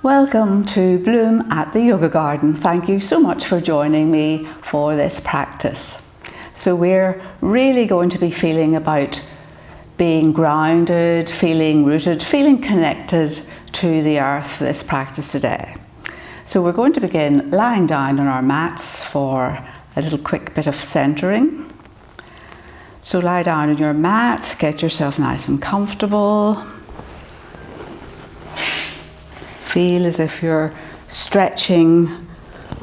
Welcome to Bloom at the Yoga Garden. Thank you so much for joining me for this practice. So we're really going to be feeling about being grounded, feeling rooted, feeling connected to the earth this practice today. So we're going to begin lying down on our mats for a little quick bit of centering. So lie down on your mat, get yourself nice and comfortable. Feel as if you're stretching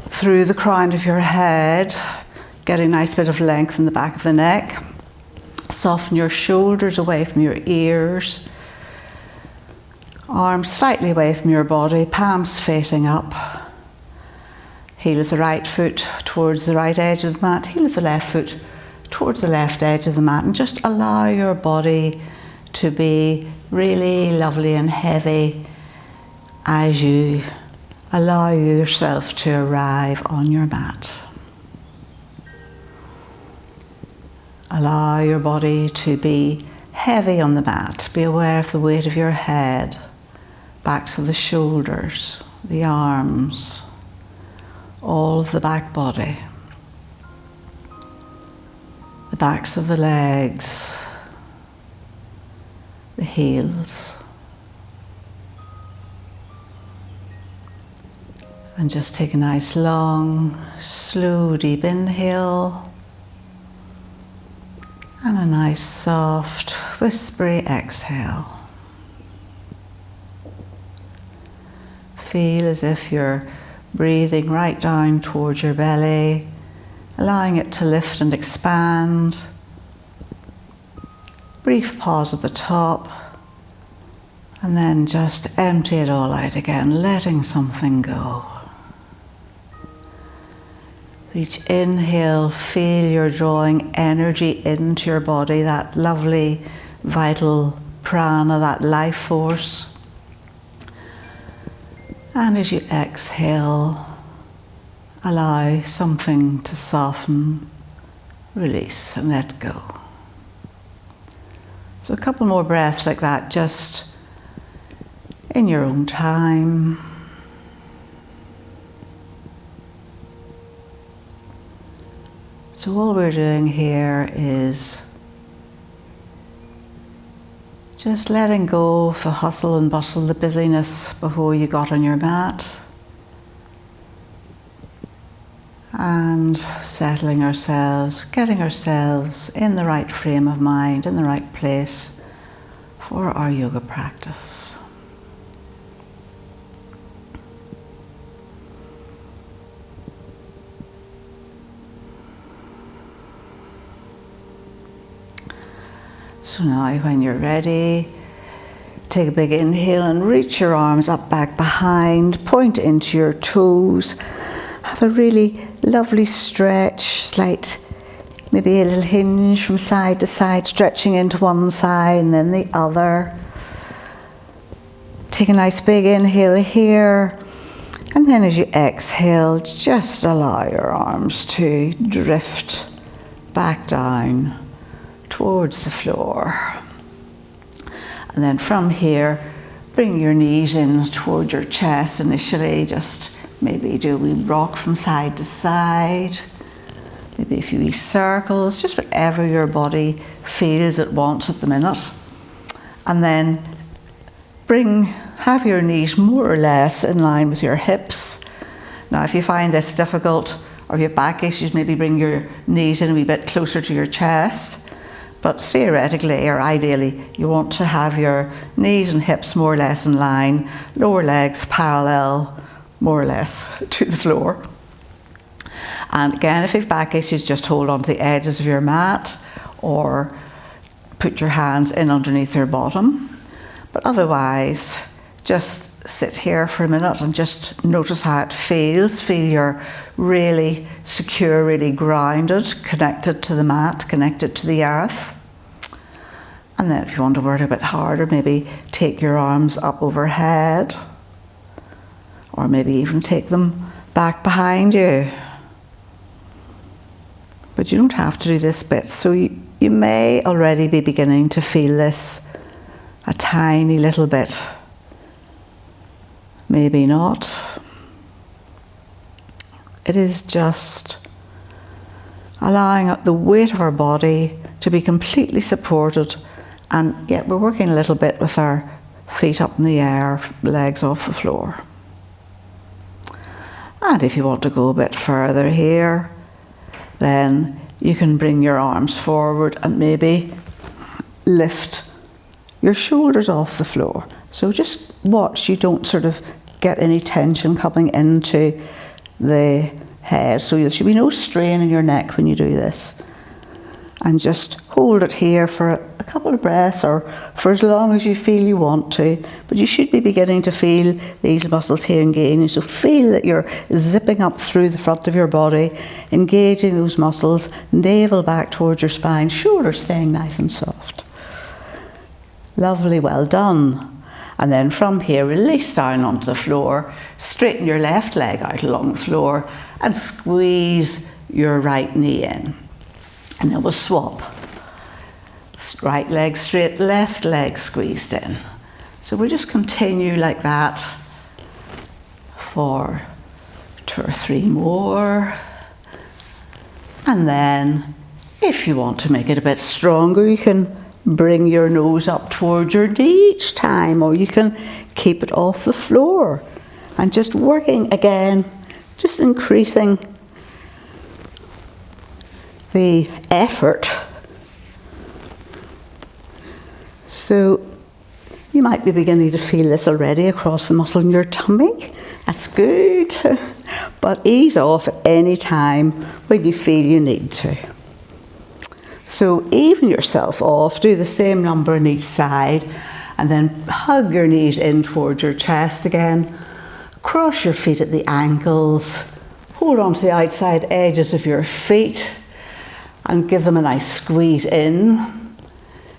through the crown of your head, get a nice bit of length in the back of the neck. Soften your shoulders away from your ears. Arms slightly away from your body, palms facing up. Heel of the right foot towards the right edge of the mat, heel of the left foot towards the left edge of the mat, and just allow your body to be really lovely and heavy as you allow yourself to arrive on your mat. Allow your body to be heavy on the mat. Be aware of the weight of your head, backs of the shoulders, the arms, all of the back body, the backs of the legs, the heels. And just take a nice long, slow, deep inhale. And a nice, soft, whispery exhale. Feel as if you're breathing right down towards your belly, allowing it to lift and expand. Brief pause at the top, and then just empty it all out again, letting something go. Each inhale, feel you're drawing energy into your body, that lovely, vital prana, that life force. And as you exhale, allow something to soften, release, and let go. So a couple more breaths like that, just in your own time. So all we're doing here is just letting go of the hustle and bustle, the busyness before you got on your mat, and settling ourselves, getting ourselves in the right frame of mind, in the right place for our yoga practice. So now when you're ready, take a big inhale and reach your arms up back behind, point into your toes, have a really lovely stretch, slight, maybe a little hinge from side to side, stretching into one side and then the other. Take a nice big inhale here, and then as you exhale, just allow your arms to drift back down towards the floor. And then from here, bring your knees in towards your chest initially, just maybe do a wee rock from side to side, maybe a few wee circles, just whatever your body feels it wants at the minute. And then have your knees more or less in line with your hips. Now if you find this difficult, or if you have back issues, maybe bring your knees in a wee bit closer to your chest. But theoretically or ideally, you want to have your knees and hips more or less in line, lower legs parallel more or less to the floor. And again, if you have back issues, just hold on to the edges of your mat or put your hands in underneath your bottom. But otherwise, just sit here for a minute and just notice how it feels. Feel you're really secure, really grounded, connected to the mat, connected to the earth. And then if you want to work a bit harder, maybe take your arms up overhead, or maybe even take them back behind you. But you don't have to do this bit. So you may already be beginning to feel this a tiny little bit. maybe not. It is just allowing the weight of our body to be completely supported, and yet we're working a little bit with our feet up in the air, legs off the floor. And if you want to go a bit further here, then you can bring your arms forward and maybe lift your shoulders off the floor. So just watch you don't sort of get any tension coming into the head. So there should be no strain in your neck when you do this. And just hold it here for a couple of breaths, or for as long as you feel you want to. But you should be beginning to feel these muscles here engaging. So feel that you're zipping up through the front of your body, engaging those muscles, navel back towards your spine, shoulders staying nice and soft. Lovely, well done. And then from here, release down onto the floor, straighten your left leg out along the floor, and squeeze your right knee in. And then we'll swap. Right leg straight, left leg squeezed in. So we'll just continue like that for 2 or 3 more. And then, if you want to make it a bit stronger, you can bring your nose up towards your knee each time, or you can keep it off the floor. And just working again, just increasing the effort. So you might be beginning to feel this already across the muscle in your tummy. That's good. But ease off at any time when you feel you need to. So even yourself off, do the same number on each side, and then hug your knees in towards your chest again. Cross your feet at the ankles. Hold on to the outside edges of your feet and give them a nice squeeze in.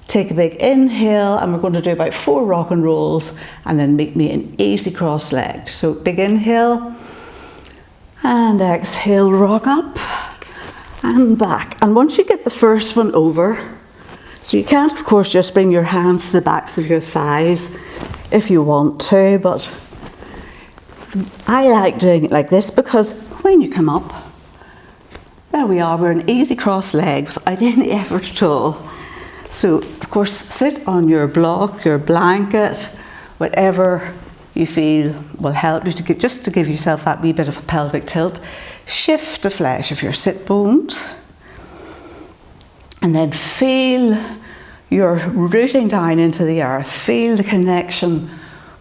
Take a big inhale, and we're going to do about 4 rock and rolls, and then meet me in easy cross-legged. So big inhale, and exhale, rock up and back. And once you get the first one over, so you can't of course just bring your hands to the backs of your thighs if you want to, but I like doing it like this because when you come up, there we are, we're an easy cross-legged without any effort at all. So of course sit on your block, your blanket, whatever you feel will help you to give yourself that wee bit of a pelvic tilt. Shift the flesh of your sit bones, and then feel your rooting down into the earth. Feel the connection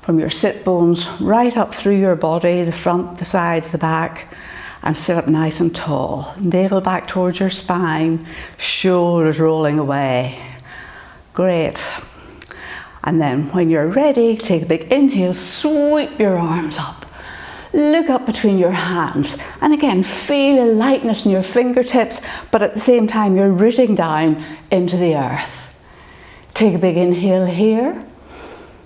from your sit bones right up through your body, the front, the sides, the back, and sit up nice and tall. Navel back towards your spine, shoulders rolling away. Great. And then when you're ready, take a big inhale, sweep your arms up. Look up between your hands, and again feel a lightness in your fingertips, but at the same time you're rooting down into the earth. Take a big inhale here,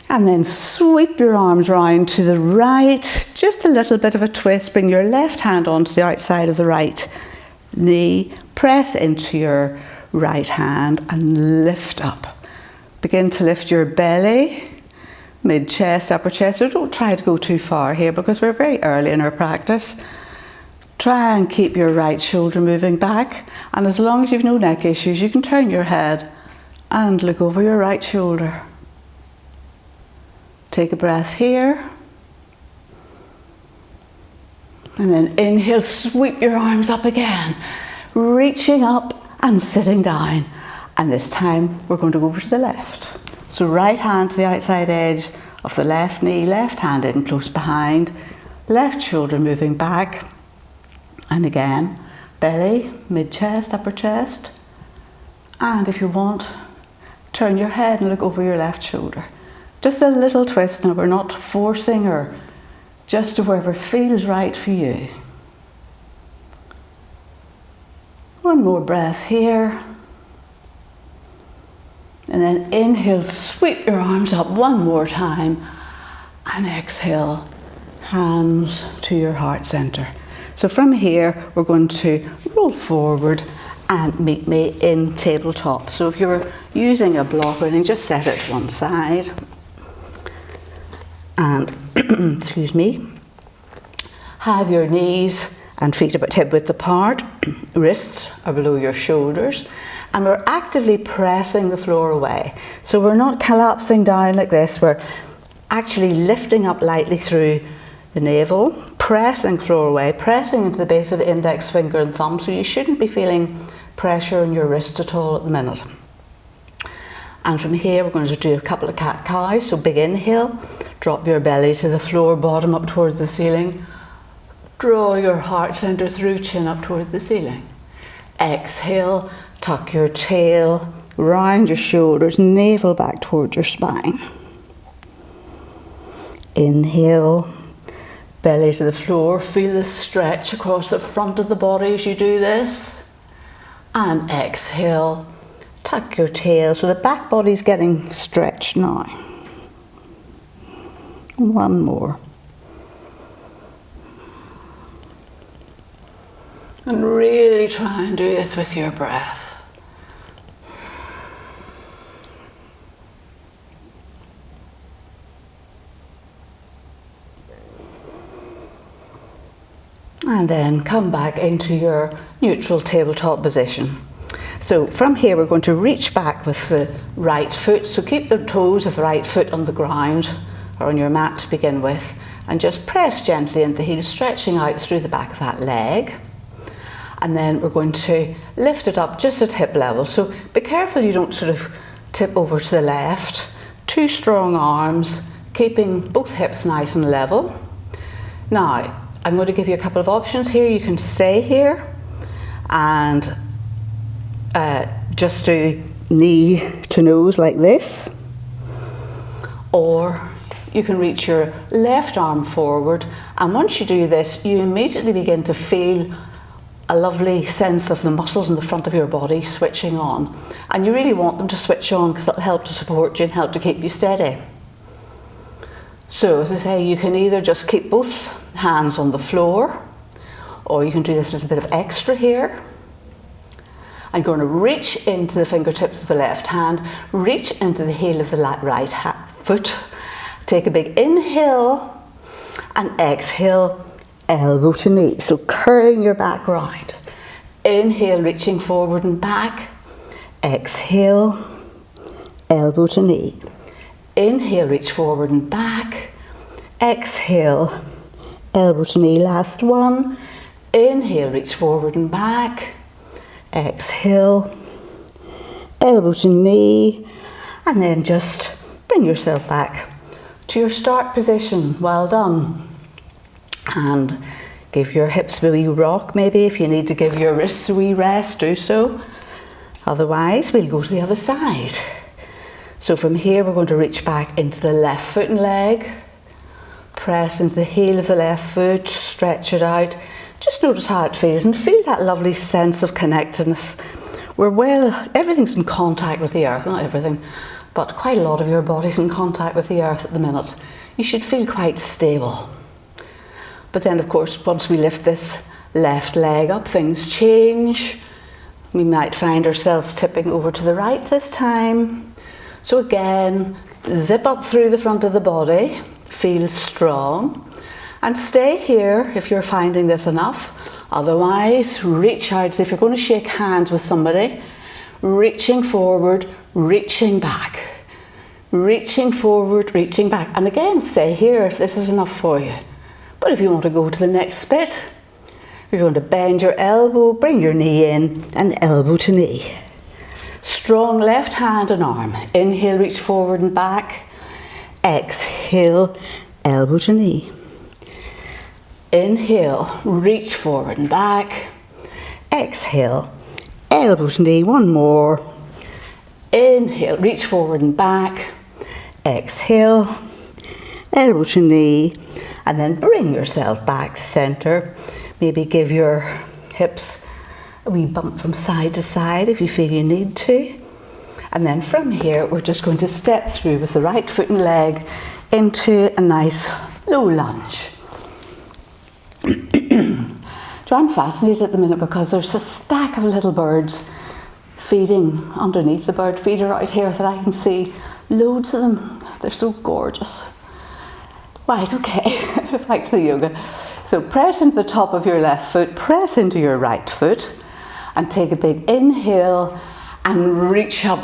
and then sweep your arms round to the right, just a little bit of a twist. Bring your left hand onto the outside of the right knee, press into your right hand and lift up. Begin to lift your belly, mid-chest, upper chest. So don't try to go too far here because we're very early in our practice. Try and keep your right shoulder moving back, and as long as you've no neck issues, you can turn your head and look over your right shoulder. Take a breath here, and then inhale, sweep your arms up again, reaching up and sitting down. And this time we're going to go over to the left. So right hand to the outside edge of the left knee, left hand in close behind, left shoulder moving back, and again, belly, mid-chest, upper chest, and if you want, turn your head and look over your left shoulder. Just a little twist now, we're not forcing or just to wherever feels right for you. One more breath here. And then inhale, sweep your arms up one more time, and exhale, hands to your heart center. So from here, we're going to roll forward and meet me in tabletop. So if you're using a block or anything, just set it one side. And excuse me. Have your knees and feet about hip width apart, wrists are below your shoulders, and we're actively pressing the floor away. So we're not collapsing down like this, we're actually lifting up lightly through the navel, pressing the floor away, pressing into the base of the index finger and thumb, so you shouldn't be feeling pressure in your wrist at all at the minute. And from here we're going to do a couple of cat-cows, so big inhale, drop your belly to the floor, bottom up towards the ceiling, draw your heart centre through, chin up towards the ceiling. Exhale, tuck your tail, round your shoulders, navel back towards your spine. Inhale, belly to the floor, feel the stretch across the front of the body as you do this. And exhale, tuck your tail, so the back body's getting stretched now. One more. And really try and do this with your breath. And then come back into your neutral tabletop position. So from here we're going to reach back with the right foot, so keep the toes of the right foot on the ground or on your mat to begin with, and just press gently into the heel, stretching out through the back of that leg. And then we're going to lift it up just at hip level. So be careful you don't sort of tip over to the left. Two strong arms, keeping both hips nice and level. Now, I'm going to give you a couple of options here. You can stay here and just do knee to nose like this. Or you can reach your left arm forward, and once you do this, you immediately begin to feel a lovely sense of the muscles in the front of your body switching on. And you really want them to switch on because it'll help to support you and help to keep you steady. So as I say, you can either just keep both hands on the floor, or you can do this little bit of extra here. I'm going to reach into the fingertips of the left hand, reach into the heel of the right foot, take a big inhale and exhale, elbow to knee, so curling your back round. Inhale, reaching forward and back. Exhale, elbow to knee. Inhale, reach forward and back. Exhale, elbow to knee. Last one. Inhale, reach forward and back. Exhale, elbow to knee. And then just bring yourself back to your start position. Well done. And give your hips a wee rock, maybe. If you need to give your wrists a wee rest, do so. Otherwise, we'll go to the other side. So from here, we're going to reach back into the left foot and leg. Press into the heel of the left foot, stretch it out. Just notice how it feels and feel that lovely sense of connectedness. Everything's in contact with the earth, not everything, but quite a lot of your body's in contact with the earth at the minute. You should feel quite stable. But then, of course, once we lift this left leg up, things change. We might find ourselves tipping over to the right this time. So again, zip up through the front of the body, feel strong, and stay here if you're finding this enough. Otherwise, reach out. So if you're going to shake hands with somebody, reaching forward, reaching back. Reaching forward, reaching back. And again, stay here if this is enough for you. But if you want to go to the next bit, you're going to bend your elbow, bring your knee in, and elbow to knee. Strong left hand and arm. Inhale, reach forward and back. Exhale, elbow to knee. Inhale, reach forward and back. Exhale, elbow to knee. One more. Inhale, reach forward and back. Exhale, elbow to knee. And then bring yourself back center. Maybe give your hips a wee bump from side to side if you feel you need to. And then from here, we're just going to step through with the right foot and leg into a nice low lunge. So I'm fascinated at the minute because there's a stack of little birds feeding underneath the bird feeder out here that I can see. Loads of them. They're so gorgeous. Right, okay, back to the yoga. So press into the top of your left foot, press into your right foot, and take a big inhale and reach up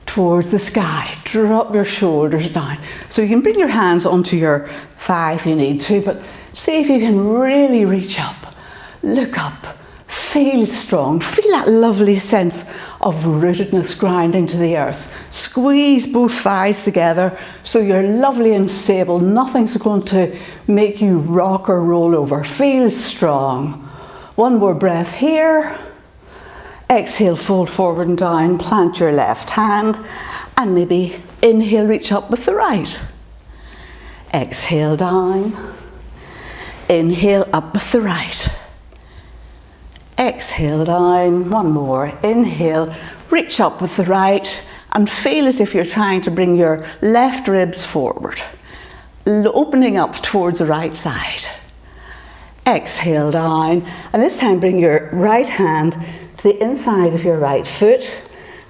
towards the sky. Drop your shoulders down. So you can bring your hands onto your thigh if you need to, but see if you can really reach up. Look up. Feel strong. Feel that lovely sense of rootedness grounding to the earth. Squeeze both thighs together so you're lovely and stable. Nothing's going to make you rock or roll over. Feel strong. One more breath here. Exhale, fold forward and down. Plant your left hand and maybe inhale, reach up with the right. Exhale down. Inhale, up with the right. Exhale down, one more. Inhale, reach up with the right and feel as if you're trying to bring your left ribs forward, opening up towards the right side. Exhale down, and this time bring your right hand to the inside of your right foot,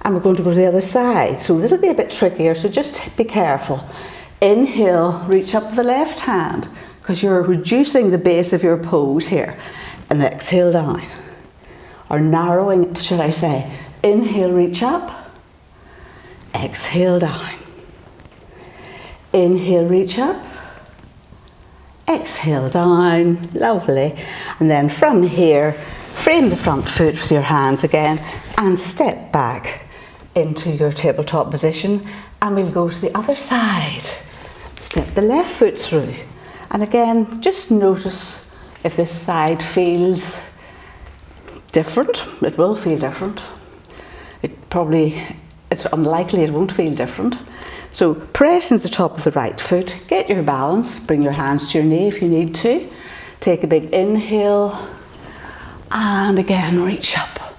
and we're going to go to the other side. So this will be a bit trickier, so just be careful. Inhale, reach up with the left hand, because you're reducing the base of your pose here, and exhale down. Or narrowing it, should I say. Inhale, reach up. Exhale down. Inhale, reach up. Exhale down. Lovely. And then from here, frame the front foot with your hands again and step back into your tabletop position, and we'll go to the other side. Step the left foot through. And again, just notice if this side feels different. It will feel different. It's unlikely it won't feel different. So press into the top of the right foot, get your balance, bring your hands to your knee if you need to. Take a big inhale and again reach up.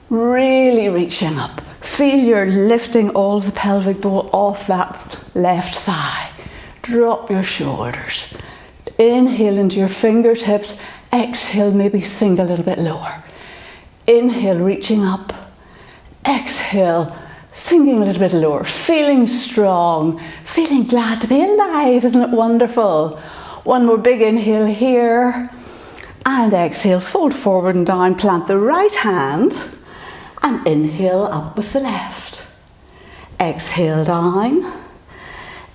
Really reaching up. Feel you're lifting all of the pelvic bowl off that left thigh. Drop your shoulders. Inhale into your fingertips. Exhale, maybe sink a little bit lower. Inhale, reaching up. Exhale, sinking a little bit lower. Feeling strong. Feeling glad to be alive. Isn't it wonderful? One more big inhale here. And exhale, fold forward and down. Plant the right hand. And inhale up with the left. Exhale down.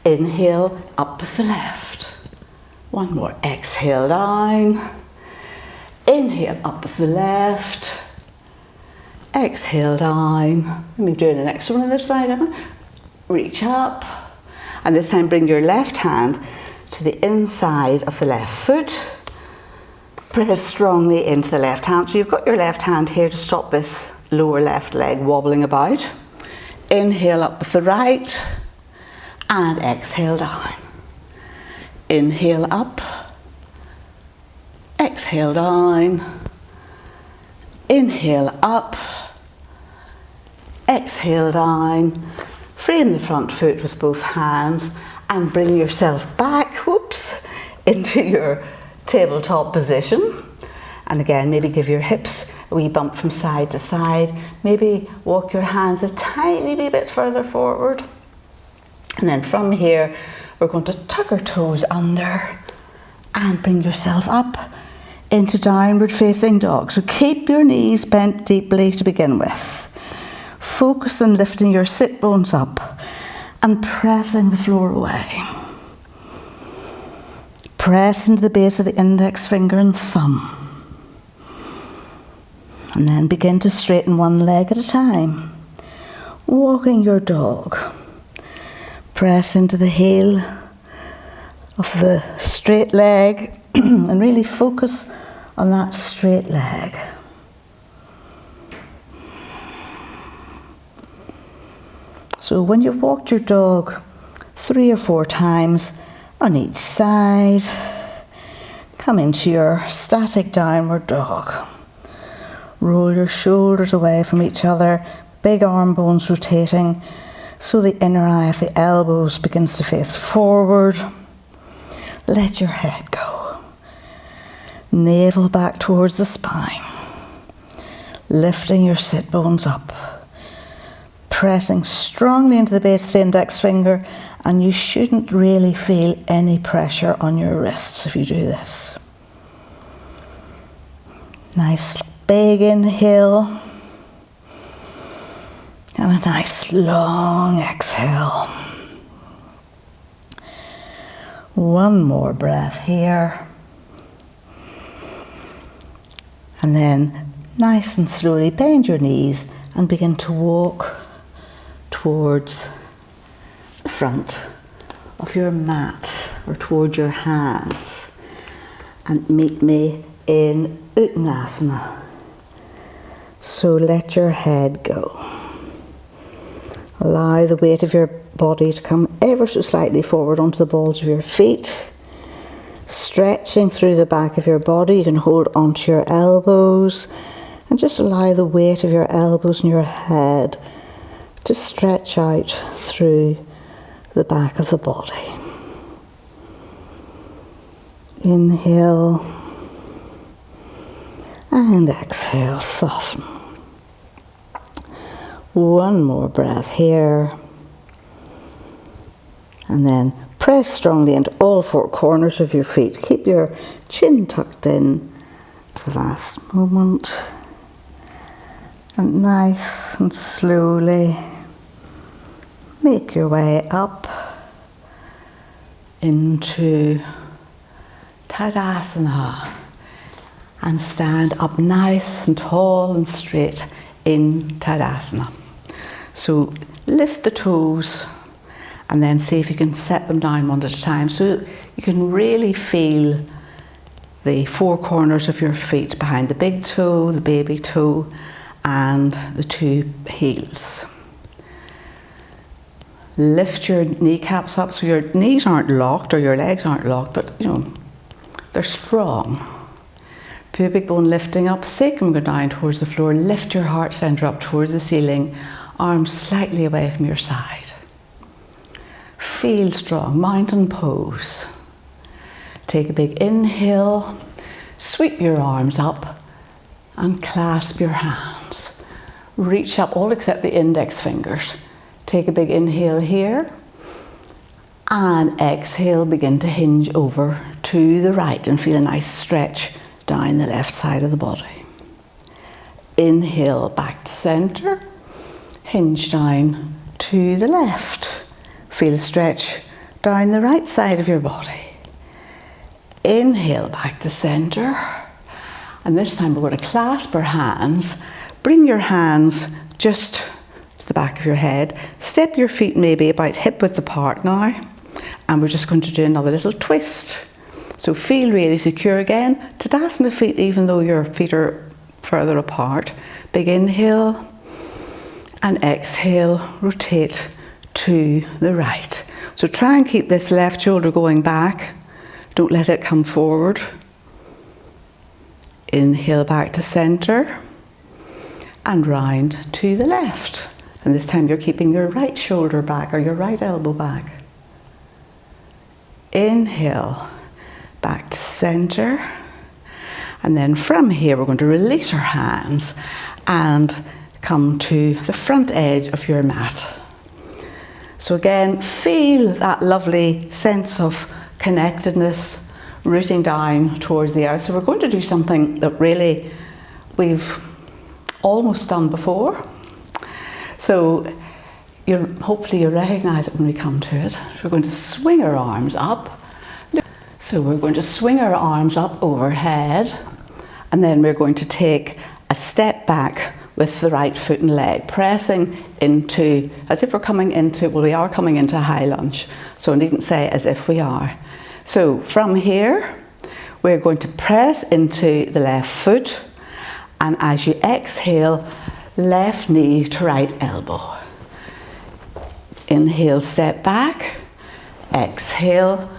Inhale up with the left. One more. Exhale down. Inhale up with the left. Exhale down. Let me do the next one on this side. Reach up. And this time bring your left hand to the inside of the left foot. Press strongly into the left hand. So you've got your left hand here to stop this lower left leg wobbling about. Inhale up with the right. And exhale down. Inhale up. Exhale down. Inhale up. Exhale down. Frame the front foot with both hands and bring yourself back, into your tabletop position. And again, maybe give your hips a wee bump from side to side. Maybe walk your hands a tiny wee bit further forward. And then from here, we're going to tuck our toes under and bring yourself up into downward facing dog. So keep your knees bent deeply to begin with. Focus on lifting your sit bones up and pressing the floor away. Press into the base of the index finger and thumb. And then begin to straighten one leg at a time. Walking your dog. Press into the heel of the straight leg and really focus on that straight leg. So when you've walked your dog 3 or 4 times on each side, come into your static downward dog. Roll your shoulders away from each other, big arm bones rotating, so the inner eye of the elbows begins to face forward. Let your head go. Navel back towards the spine. Lifting your sit bones up. pressing strongly into the base of the index finger, and you shouldn't really feel any pressure on your wrists if you do this. Nice big inhale and a nice long exhale. One more breath here. And then nice and slowly bend your knees and begin to walk towards the front of your mat or towards your hands and meet me in Uttanasana. So let your head go. Allow the weight of your body to come ever so slightly forward onto the balls of your feet. Stretching through the back of your body, you can hold onto your elbows and just allow the weight of your elbows and your head to stretch out through the back of the body. Inhale and exhale, soften. One more breath here. And then press strongly into all four corners of your feet. Keep your chin tucked in to the last moment. And nice and slowly make your way up into Tadasana and stand up nice and tall and straight in Tadasana. So lift the toes and then see if you can set them down one at a time so you can really feel the four corners of your feet behind the big toe, the baby toe and the two heels. Lift your kneecaps up so your knees aren't locked or your legs aren't locked, but they're strong. Pubic bone lifting up, sacrum go down towards the floor, lift your heart centre up towards the ceiling, arms slightly away from your side. Feel strong, mountain pose. Take a big inhale, sweep your arms up and clasp your hands. Reach up, all except the index fingers. Take a big inhale here and exhale, begin to hinge over to the right and feel a nice stretch down the left side of the body. Inhale back to centre, hinge down to the left. Feel a stretch down the right side of your body. Inhale back to centre, and this time we're going to clasp our hands. Bring your hands just to the back of your head. Step your feet maybe about hip width apart now, and we're just going to do another little twist. So feel really secure again. Tadasana feet, even though your feet are further apart. Big inhale and exhale, rotate to the right. So try and keep this left shoulder going back. Don't let it come forward. Inhale back to centre and round to the left. And this time you're keeping your right shoulder back or your right elbow back. Inhale back to centre, and then from here we're going to release our hands and come to the front edge of your mat. So again, feel that lovely sense of connectedness rooting down towards the earth. So we're going to do something that really we've almost done before. So hopefully you recognise it when we come to it. So we're going to swing our arms up. So we're going to swing our arms up overhead, and then we're going to take a step back with the right foot and leg, pressing into, as if we're coming into, well, we are coming into a high lunge, so I needn't say as if we are. So from here, we're going to press into the left foot, and as you exhale, left knee to right elbow. Inhale, step back, exhale,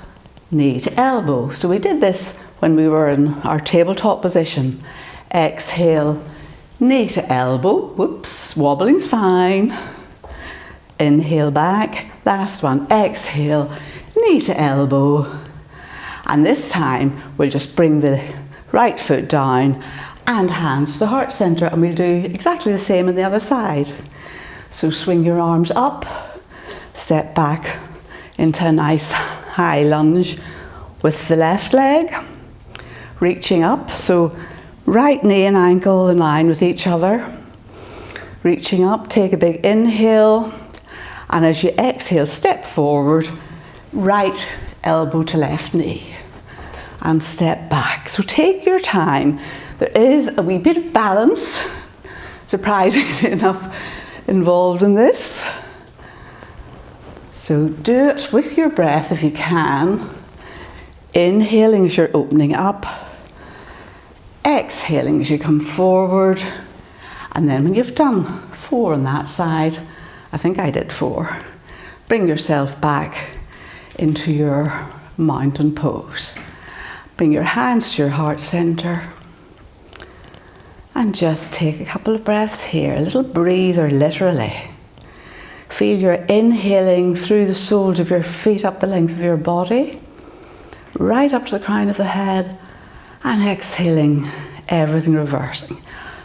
knee to elbow. So we did this when we were in our tabletop position. Exhale, knee to elbow. Whoops, wobbling's fine. Inhale back. Last one. Exhale, knee to elbow. And this time we'll just bring the right foot down and hands to the heart centre, and we'll do exactly the same on the other side. So swing your arms up, step back into a nice high lunge with the left leg, reaching up. So right knee and ankle in line with each other. Reaching up, take a big inhale, and as you exhale, step forward, right elbow to left knee, and step back. So take your time. There is a wee bit of balance, surprisingly enough, involved in this. So do it with your breath if you can. Inhaling as you're opening up, exhaling as you come forward, and then when you've done 4 on that side, I think I did 4, bring yourself back into your mountain pose. Bring your hands to your heart center and just take a couple of breaths here, a little breather literally. Feel you're inhaling through the soles of your feet up the length of your body, right up to the crown of the head, and exhaling, everything reversing.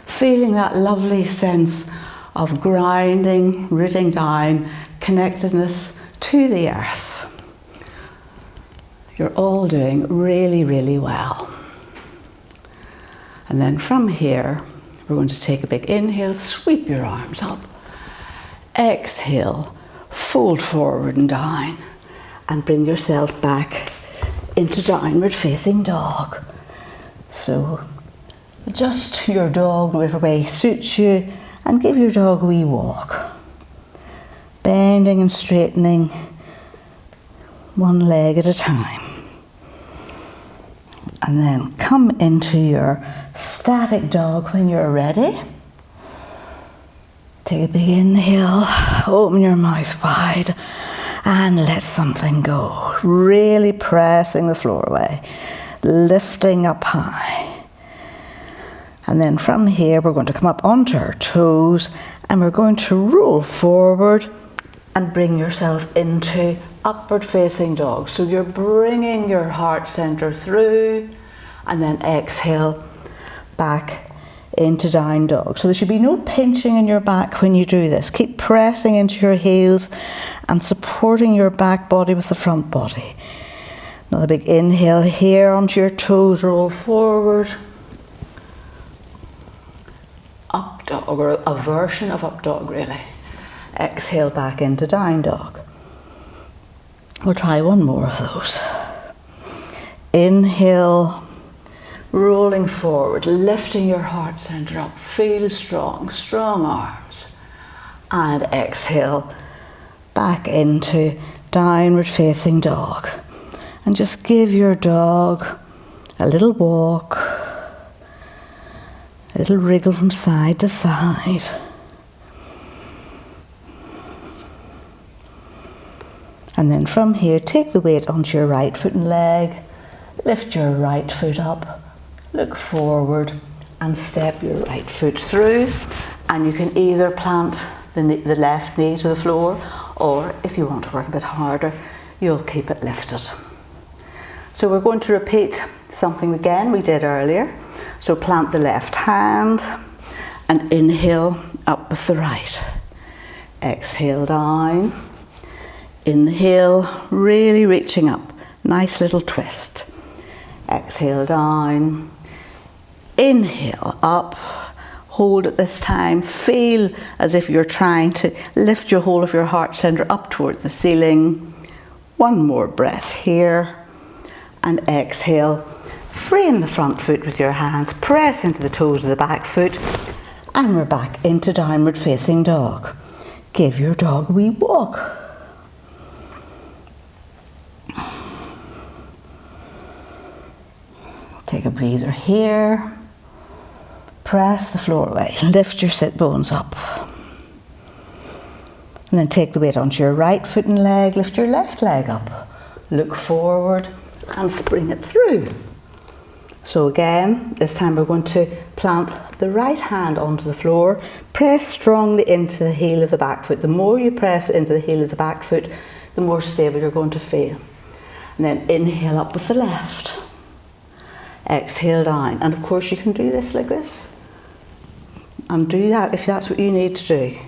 Feeling that lovely sense of grounding, rooting down, connectedness to the earth. You're all doing really, really well. And then from here, we're going to take a big inhale, sweep your arms up. Exhale, fold forward and down, and bring yourself back into downward facing dog. So adjust your dog whatever way suits you and give your dog a wee walk. Bending and straightening one leg at a time. And then come into your static dog when you're ready. Take a big inhale, open your mouth wide and let something go. Really pressing the floor away, lifting up high. And then from here, we're going to come up onto our toes and we're going to roll forward and bring yourself into upward facing dog. So you're bringing your heart center through and then exhale back into down dog. So there should be no pinching in your back when you do this. Keep pressing into your heels and supporting your back body with the front body. Another big inhale here onto your toes, roll forward. Up dog, or a version of up dog really. Exhale back into down dog. We'll try one more of those. Inhale, rolling forward, lifting your heart center up. Feel strong, strong arms. And exhale back into downward facing dog. And just give your dog a little walk, a little wriggle from side to side. And then from here, take the weight onto your right foot and leg, lift your right foot up, look forward and step your right foot through. And you can either plant the left knee to the floor, or if you want to work a bit harder, you'll keep it lifted. So we're going to repeat something again we did earlier. So plant the left hand and inhale up with the right. Exhale down. Inhale, really reaching up. Nice little twist. Exhale down. Inhale up. Hold it this time. Feel as if you're trying to lift your whole of your heart center up towards the ceiling. One more breath here. And exhale. Frame the front foot with your hands. Press into the toes of the back foot. And we're back into downward facing dog. Give your dog a wee walk. Take a breather here. Press the floor away. Lift your sit bones up. And then take the weight onto your right foot and leg. Lift your left leg up. Look forward and spring it through. So again, this time we're going to plant the right hand onto the floor. Press strongly into the heel of the back foot. The more you press into the heel of the back foot, the more stable you're going to feel. And then inhale up with the left. Exhale down. And of course you can do this like this. And do that if that's what you need to do.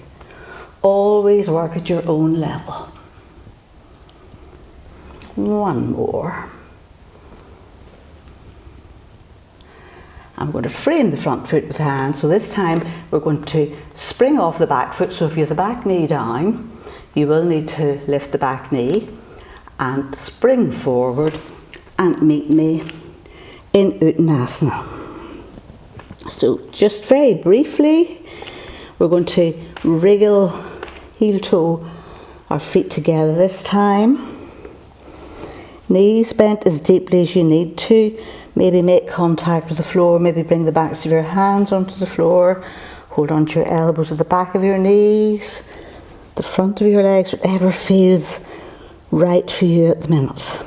Always work at your own level. One more. I'm going to frame the front foot with the hand. So this time we're going to spring off the back foot. So if you have the back knee down, you will need to lift the back knee and spring forward and meet me in Uttanasana. So just very briefly, we're going to wriggle heel toe our feet together this time. Knees bent as deeply as you need to. Maybe make contact with the floor, maybe bring the backs of your hands onto the floor. Hold on to your elbows at the back of your knees, the front of your legs, whatever feels right for you at the minute.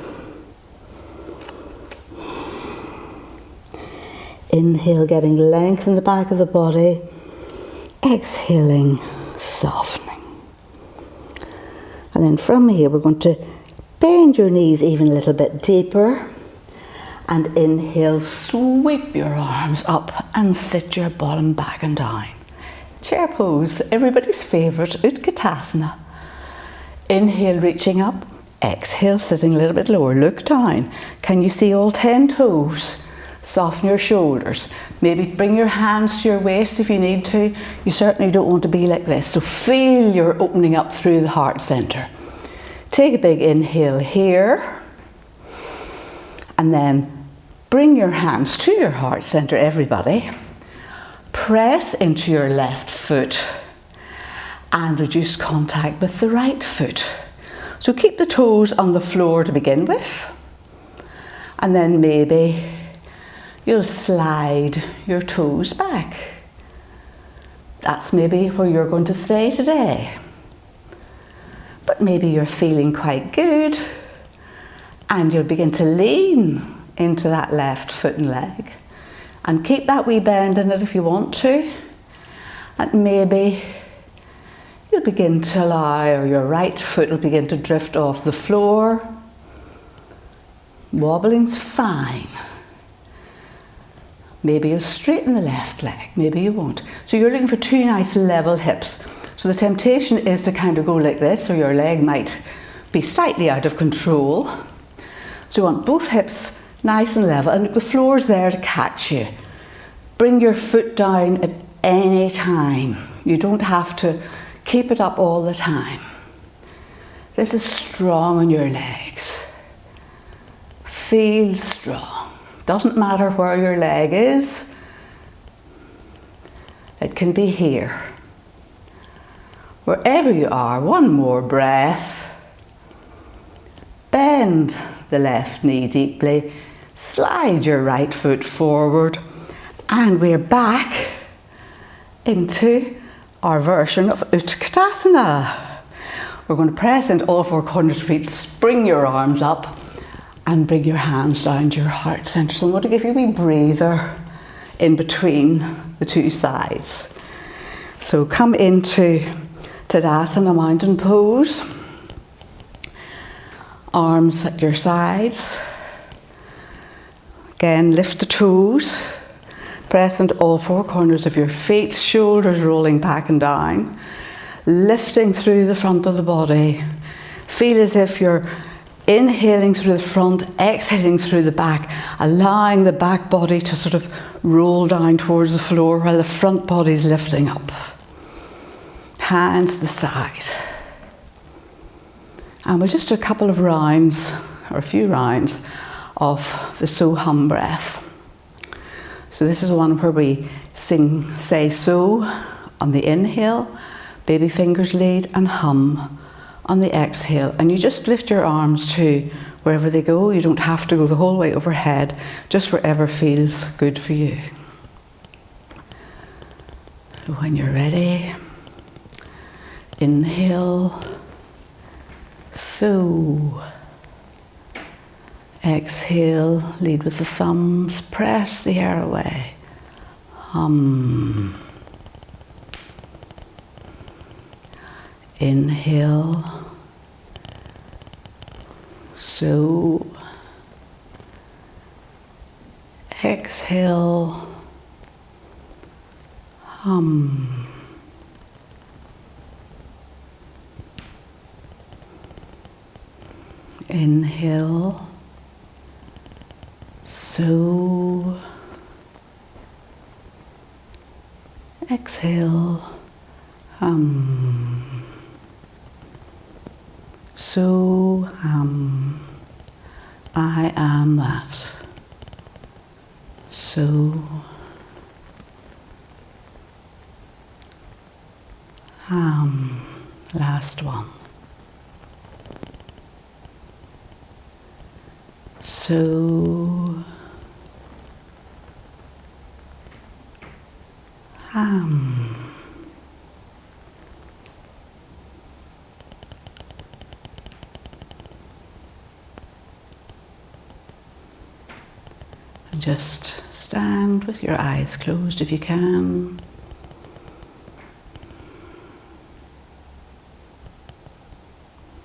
Inhale, getting length in the back of the body. Exhaling, softening. And then from here we're going to bend your knees even a little bit deeper. And inhale, sweep your arms up and sit your bottom back and down. Chair pose, everybody's favourite, Utkatasana. Inhale, reaching up. Exhale, sitting a little bit lower. Look down. Can you see all 10 toes? Soften your shoulders. Maybe bring your hands to your waist if you need to. You certainly don't want to be like this. So feel you're opening up through the heart centre. Take a big inhale here. And then bring your hands to your heart centre, everybody. Press into your left foot and reduce contact with the right foot. So keep the toes on the floor to begin with. And then maybe you'll slide your toes back. That's maybe where you're going to stay today. But maybe you're feeling quite good and you'll begin to lean into that left foot and leg. And keep that wee bend in it if you want to. And maybe you'll begin to allow, or your right foot will begin to drift off the floor. Wobbling's fine. Maybe you'll straighten the left leg, maybe you won't. So you're looking for two nice level hips. So the temptation is to kind of go like this, or your leg might be slightly out of control. So you want both hips nice and level, and the floor's there to catch you. Bring your foot down at any time. You don't have to keep it up all the time. This is strong on your legs. Feel strong. Doesn't matter where your leg is. It can be here. Wherever you are, one more breath. Bend the left knee deeply. Slide your right foot forward. And we're back into our version of Utkatasana. We're going to press into all four corners of your feet. Spring your arms up. And bring your hands down to your heart centre. So I'm going to give you a wee breather in between the two sides. So come into Tadasana, mountain pose. Arms at your sides. Again, lift the toes. Press into all four corners of your feet. Shoulders rolling back and down. Lifting through the front of the body. Feel as if you're inhaling through the front, exhaling through the back, allowing the back body to sort of roll down towards the floor while the front body's lifting up. Hands to the side. And we'll just do a couple of rounds, or a few rounds, of the So Hum breath. So this is one where we say so on the inhale, baby fingers lead, and hum on the exhale. And you just lift your arms to wherever they go. You don't have to go the whole way overhead, just wherever feels good for you. So when you're ready, inhale, so. Exhale, lead with the thumbs, press the air away. Hum. Inhale, so. Exhale, hum. Inhale. So. Exhale. Hum. So I am that. So last one. So and just stand with your eyes closed if you can.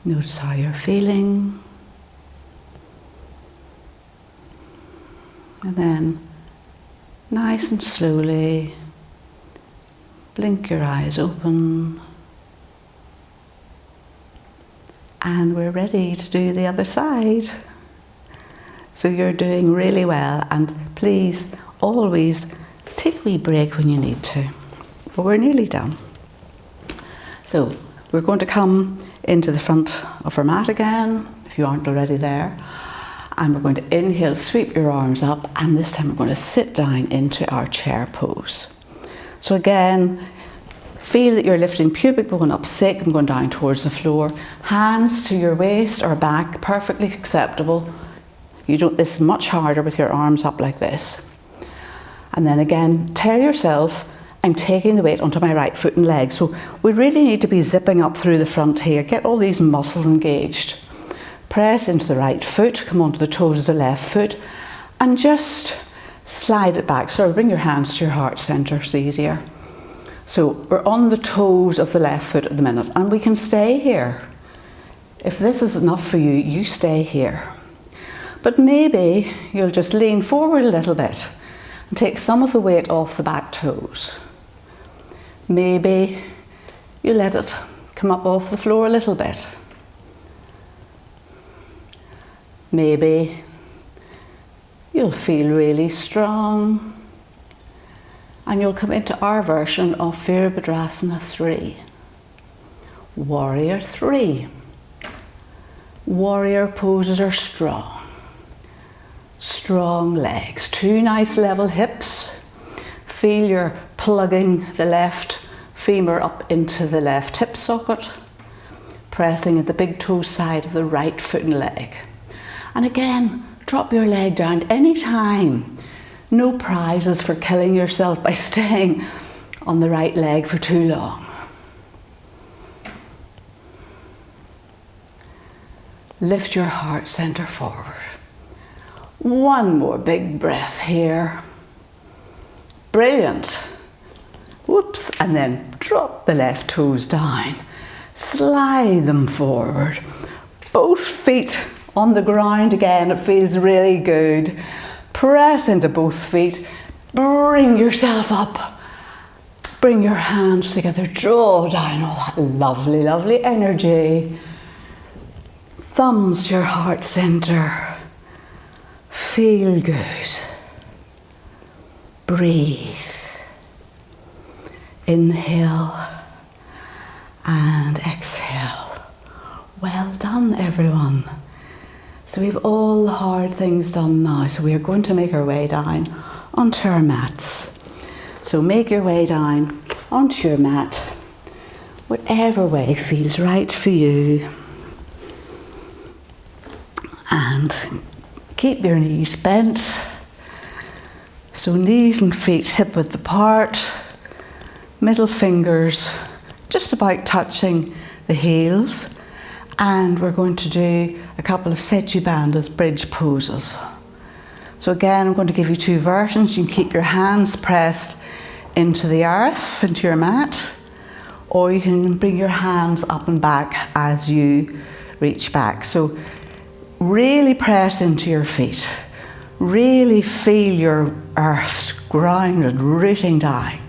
Notice how you're feeling. And then, nice and slowly, blink your eyes open. And we're ready to do the other side. So you're doing really well, and please always take a wee break when you need to. But we're nearly done. So we're going to come into the front of our mat again, if you aren't already there. And we're going to inhale, sweep your arms up, and this time we're going to sit down into our chair pose. So again, feel that you're lifting pubic bone up, sacrum going down towards the floor, hands to your waist or back, perfectly acceptable. You don't, this is much harder with your arms up like this. And then again, tell yourself, I'm taking the weight onto my right foot and leg. So we really need to be zipping up through the front here, get all these muscles engaged. Press into the right foot, come onto the toes of the left foot, and just slide it back. So bring your hands to your heart centre, it's easier. So we're on the toes of the left foot at the minute, and we can stay here. If this is enough for you, you stay here. But maybe you'll just lean forward a little bit and take some of the weight off the back toes. Maybe you let it come up off the floor a little bit. Maybe you'll feel really strong and you'll come into our version of Virabhadrasana 3. Warrior 3. Warrior poses are strong. Strong legs, 2 nice level hips. Feel you're plugging the left femur up into the left hip socket, pressing at the big toe side of the right foot and leg. And again, drop your leg down any time. No prizes for killing yourself by staying on the right leg for too long. Lift your heart center forward. One more big breath here. Brilliant. Whoops, and then drop the left toes down. Slide them forward. Both feet on the ground again, it feels really good. Press into both feet. Bring yourself up. Bring your hands together. Draw down all that lovely, lovely energy. Thumbs to your heart center. Feel good. Breathe. Inhale and exhale. Well done, everyone. So we have all the hard things done now. So we are going to make our way down onto our mats. So make your way down onto your mat, whatever way feels right for you. And keep your knees bent. So knees and feet hip width apart, middle fingers just about touching the heels. And we're going to do a couple of Setu Bandhas bridge poses. So again, I'm going to give you 2 versions. You can keep your hands pressed into the earth, into your mat, or you can bring your hands up and back as you reach back. So really press into your feet. Really feel your earth grounded, rooting down.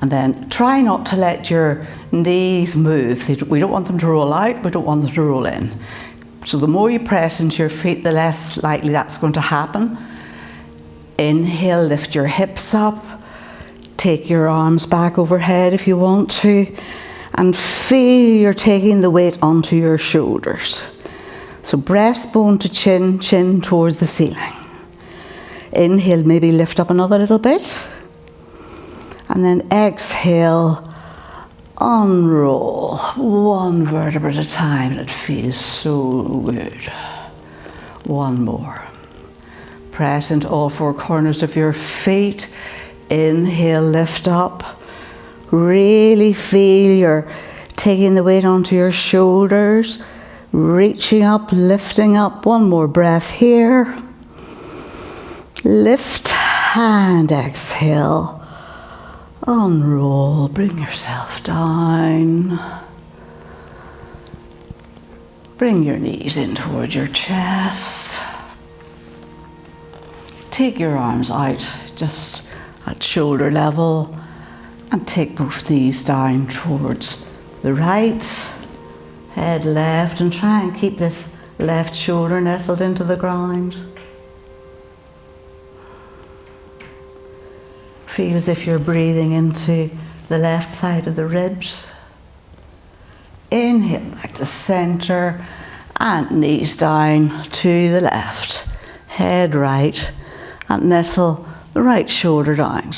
And then try not to let your knees move. We don't want them to roll out, we don't want them to roll in. So the more you press into your feet, the less likely that's going to happen. Inhale, lift your hips up. Take your arms back overhead if you want to. And feel you're taking the weight onto your shoulders. So breastbone to chin, chin towards the ceiling. Inhale, maybe lift up another little bit. And then exhale, unroll. One vertebra at a time. It feels so good. One more. Press into all four corners of your feet. Inhale, lift up. Really feel you're taking the weight onto your shoulders. Reaching up, lifting up. One more breath here. Lift and exhale. Unroll, bring yourself down. Bring your knees in towards your chest. Take your arms out just at shoulder level and take both knees down towards the right, head left, and try and keep this left shoulder nestled into the ground. Feel as if you're breathing into the left side of the ribs. Inhale back to center and knees down to the left, head right, and nestle the right shoulder down.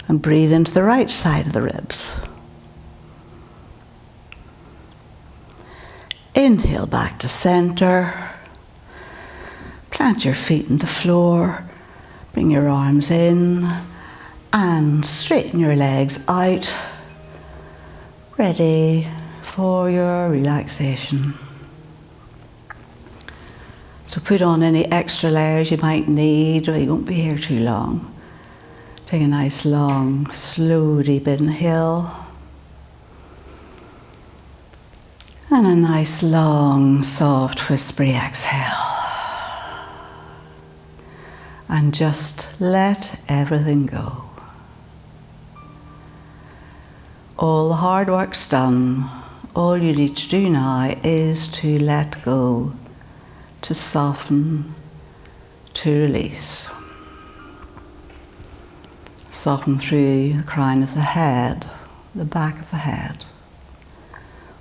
And breathe into the right side of the ribs. Inhale back to center. Plant your feet in the floor. Bring your arms in and straighten your legs out. Ready for your relaxation. So put on any extra layers you might need, or you won't be here too long. Take a nice long, slow, deep inhale. And a nice, long, soft, whispery exhale. And just let everything go. All the hard work's done. All you need to do now is to let go, to soften, to release. Soften through the crown of the head, the back of the head,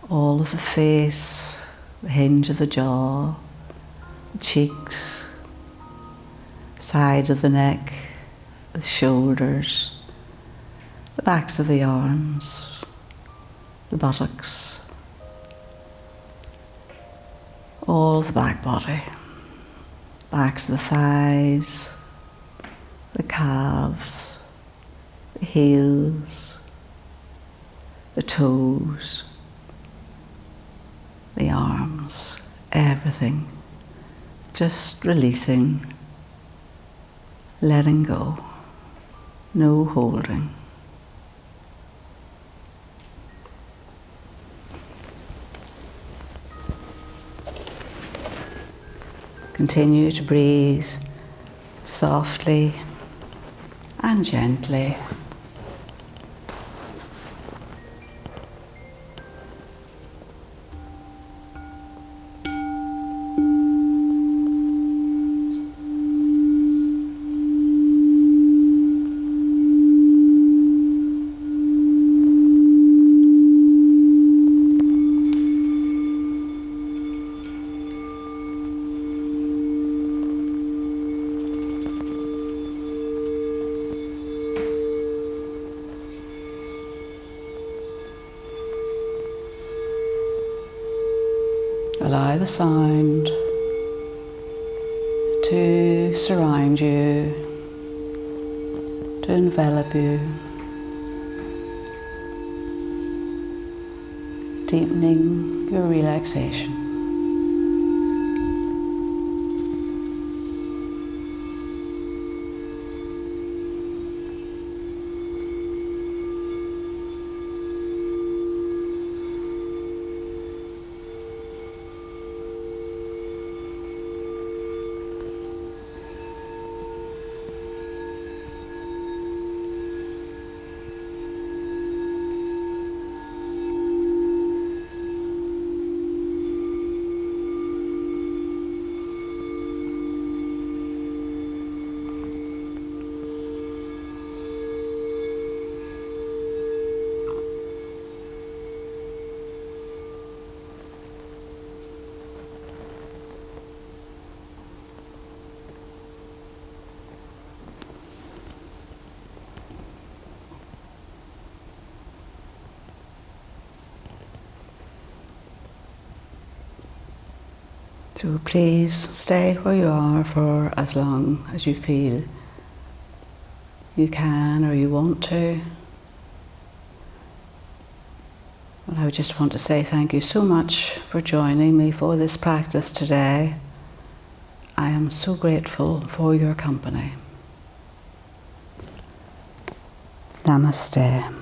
all of the face, the hinge of the jaw, the cheeks, sides of the neck, the shoulders, the backs of the arms, the buttocks, all of the back body, backs of the thighs, the calves, the heels, the toes, the arms, everything. Just releasing, letting go, no holding. Continue to breathe softly and gently. Allow the sound to surround you, to envelop you, deepening your relaxation. So please stay where you are for as long as you feel you can or you want to. And I would just want to say thank you so much for joining me for this practice today. I am so grateful for your company. Namaste.